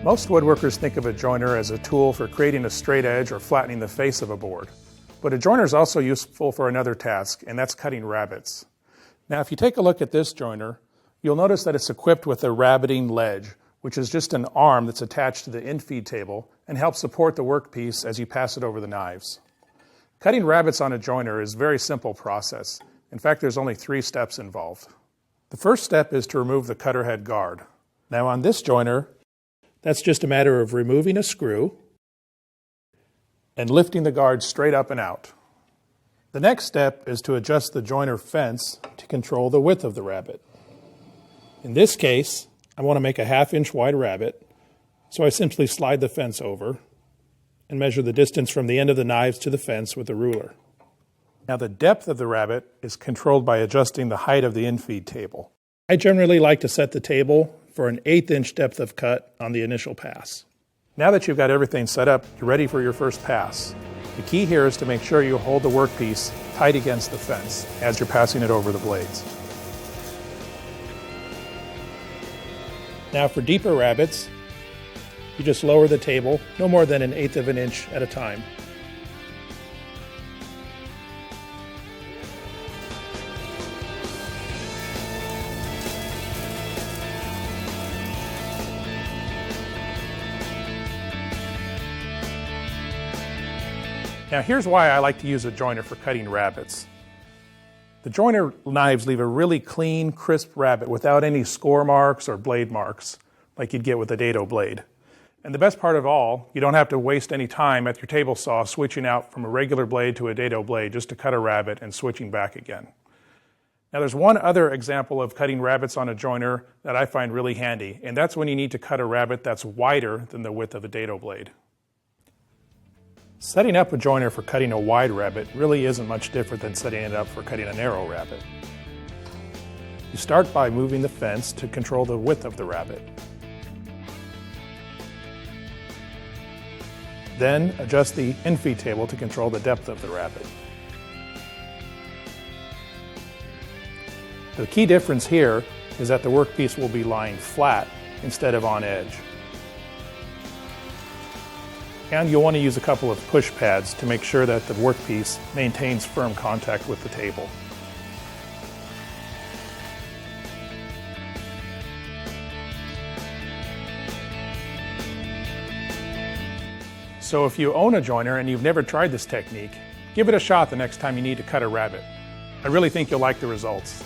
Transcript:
Most woodworkers think of a joiner as a tool for creating a straight edge or flattening the face of a board. But a joiner is also useful for another task, and that's cutting rabbets. Now, if you take a look at this joiner, you'll notice that it's equipped with a rabbeting ledge, which is just an arm that's attached to the infeed table and helps support the workpiece as you pass it over the knives. Cutting rabbets on a joiner is a very simple process. In fact, there's only 3 steps involved. The first step is to remove the cutter head guard. Now on this joiner, that's just a matter of removing a screw and lifting the guard straight up and out. The next step is to adjust the joiner fence to control the width of the rabbet. In this case, I want to make a 1/2 inch wide rabbet, so I simply slide the fence over and measure the distance from the end of the knives to the fence with a ruler. Now the depth of the rabbet is controlled by adjusting the height of the infeed table. I generally like to set the table for an 1/8 inch depth of cut on the initial pass. Now that you've got everything set up, you're ready for your first pass. The key here is to make sure you hold the workpiece tight against the fence as you're passing it over the blades. Now for deeper rabbets, you just lower the table no more than 1/8 of an inch at a time. Now here's why I like to use a joiner for cutting rabbets. The joiner knives leave a really clean, crisp rabbet without any score marks or blade marks like you'd get with a dado blade. And the best part of all, you don't have to waste any time at your table saw switching out from a regular blade to a dado blade just to cut a rabbet and switching back again. Now there's one other example of cutting rabbets on a joiner that I find really handy, and that's when you need to cut a rabbet that's wider than the width of a dado blade. Setting up a joiner for cutting a wide rabbet really isn't much different than setting it up for cutting a narrow rabbet. You start by moving the fence to control the width of the rabbet. Then adjust the infeed table to control the depth of the rabbet. The key difference here is that the workpiece will be lying flat instead of on edge. And you'll want to use a couple of push pads to make sure that the workpiece maintains firm contact with the table. So if you own a joiner and you've never tried this technique, give it a shot the next time you need to cut a rabbet. I really think you'll like the results.